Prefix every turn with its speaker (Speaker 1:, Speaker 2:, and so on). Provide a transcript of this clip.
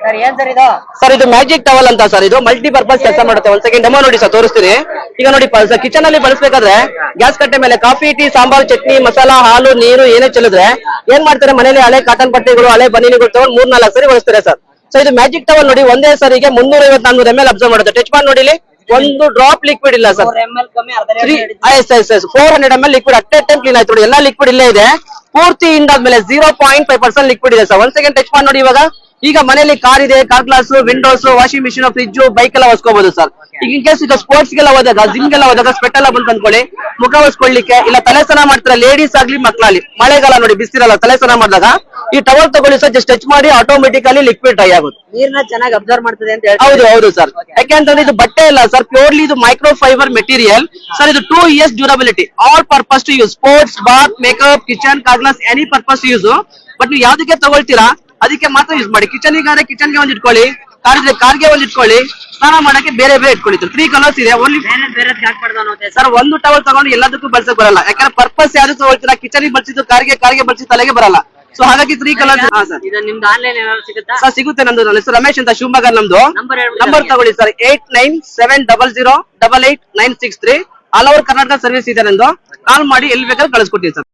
Speaker 1: Sir ಏನ್ sir ಇದು?
Speaker 2: Sir ಇದು ಮ್ಯಾಜಿಕ್ ಟವಲ್ ಅಂತ ಸರ್. ಇದು ಮಲ್ಟಿ ಪರ್ಪಸ್ ಕೆಲಸ ಮಾಡುತ್ತೆ. ಒಂದ್ ಸೆಕೆಂಡ್ ಡೆಮೋ ನೋಡಿ ಸರ್, ತೋರಿಸ್ತೀನಿ. ಈಗ ನೋಡಿ ಸರ್, ಕಿಚನ್ ಅಲ್ಲಿ ಬಳಸಬೇಕಾದ್ರೆ ಗ್ಯಾಸ್ ಕಟ್ಟೆ ಮೇಲೆ ಕಾಫಿ, ಟೀ, ಸಾಂಬಾರ್, ಚಟ್ನಿ, ಮಸಾಲಾ, ಹಾಲು, ನೀರು ಏನೇ ಚೆಲ್ಲಿದ್ರೆ ಏನ್ ಮಾಡ್ತಾರೆ, ಮನೇಲಿ ಹಳೆ ಕಾಟನ್ ಬಟ್ಟೆಗಳು, ಹಳೆ ಬನೀನುಗಳು ತಗೊಂಡು 3-4 ಸರಿ ಬಳಸ್ತಾರೆ ಸರ್. ಸೊ ಇದು ಮ್ಯಾಜಿಕ್ ಟವಲ್ ನೋಡಿ, ಒಂದೇ ಸರಿಗೆ 350-400 ml ಅಬ್ಸರ್ವ್ ಮಾಡುತ್ತೆ. ಟಚ್ ಮಾಡಿ ನೋಡಿ, ಒಂದು ಡ್ರಾಪ್ ಲಿಕ್ವಿಡ್ ಇಲ್ಲ sir. 400 ml liquid at A time clean ಆಯ್ತು ನೋಡಿ. ಎಲ್ಲಾ ಲಿಕ್ವಿಡ್ ಇಲ್ಲೇ ಇದೆ. ಪೂರ್ತಿ ಇಂಡಾದ್ಮೇಲೆ 0.5% ಲಿಕ್ವಿಡ್ ಇದೆ ಸರ್. 1 ಸೆಕೆಂಡ್ ಟಚ್ ಮಾಡಿ ನೋಡಿ. ಈಗ ಮನೇಲಿ ಕಾರ್ ಇದೆ, car glass, Windows, washing machine, fridge, bike ಎಲ್ಲ ಒಸ್ಕೋಬಹುದು ಸರ್. ಈಗ ಇನ್ ಕೇಸ್ ಈಗ ಸ್ಪೋರ್ಟ್ಸ್ ಗೆಲ್ಲ ಹೋದಾಗ, ಜಿಮ್ ಗೆಲ್ಲ ಹೋದಾಗ ಸ್ವೆಟ್ ಎಲ್ಲ ಬಂದು ಅಂದ್ಕೊಳ್ಳಿ, ಮುಖ ಒಸ್ಕೊಳ್ಳಿಕ್ಕೆ ಇಲ್ಲ ತಲೆ ಸ್ನಾನ ಮಾಡ್ತಾರೆ ಲೇಡೀಸ್ ಆಗ್ಲಿ ಮಕ್ಕಳಾಗ್ಲಿ, ಮಳೆಗಾಲ ನೋಡಿ ಬಿಸಿರಲ್ಲ, ತಲೆ ಸ್ನಾನ ಮಾಡಿದಾಗ ಈ ಟವಲ್ ತಗೊಳ್ಳಿ ಸರ್, ಜಸ್ಟ್ ಟಚ್ ಮಾಡಿ ಆಟೋಮೆಟಿಕಲಿ ಲಿಕ್ವಿಡ್ ಡ್ರೈ ಆಗುತ್ತೆ.
Speaker 1: ನೀರ್ನ ಚೆನ್ನಾಗಿ ಅಬ್ಸರ್ವ್ ಮಾಡ್ತದೆ ಅಂತ ಹೇಳಿ.
Speaker 2: ಹೌದು ಸರ್. ಯಾಕೆಂತಂದ್ರೆ ಇದು ಬಟ್ಟೆ ಇಲ್ಲ ಸರ್, ಪ್ಯೂರ್ಲಿ ಇದು ಮೈಕ್ರೋ ಫೈಬರ್ ಮೆಟೀರಿಯಲ್ ಸರ್. ಇದು 2 years durability, all purpose to use, sports, bath, makeup, kitchen, car glass, any purpose use. But ನೀವು ಯಾವ್ದಕ್ಕೆ ತಗೊಳ್ತೀರಾ ಅದಕ್ಕೆ ಮಾತ್ರ ಯೂಸ್ ಮಾಡಿ. ಕಿಚನ್ಗೆ ಒಂದ್ ಇಟ್ಕೊಳ್ಳಿ, ಕಾರ್ಗೆ ಒಂದ್ ಇಟ್ಕೊಳ್ಳಿ, ಸ್ನಾನ ಮಾಡಕ್ಕೆ ಬೇರೆ ಇಟ್ಕೊಳ್ಳಿ. 3 ಕಲರ್ಸ್ ಇದೆ. ಓನ್ಲಿ ಸರ್, ಒಂದು ಟವಲ್ ತಗೊಂಡು ಎಲ್ಲದಕ್ಕೂ ಬಳಸಕ್ ಬರಲ್ಲ. ಯಾಕಂದ್ರೆ ಪರ್ಪಸ್ ಯಾವ್ದು ತಗೊಳ್ತೀರಾ, ಕಿಚನ್ ಬಳಸಿದ್ದು, ಕಾರ್ಗೆ ಬಳಸಿದ್ದು ತಲೆಗೆ ಬರಲ್ಲ. ಸೊ ಹಾಗಾಗಿ 3 ಕಲರ್ಸ್.
Speaker 1: ನಿಮ್ದು ಆನ್ಲೈನ್ ಸಿಗುತ್ತಾ
Speaker 2: ಸರ್? ಸಿಗುತ್ತೆ. ನಮ್ದು ನನ್ನ ಹೆಸರು ರಮೇಶ್ ಅಂತ, ಶಿವಮೊಗ್ಗ ನಮ್ದು. ನಂಬರ್ ತಗೊಳ್ಳಿ sir, 8970088963. All over Karnataka service ಇದೆ ನಂದು. ಕಾಲ್ ಮಾಡಿ ಎಲ್ಲಿ ಬೇಕಾದ್ರೂ ಕಳಿಸ್ಕೊಡ್ತೀವಿ ಸರ್.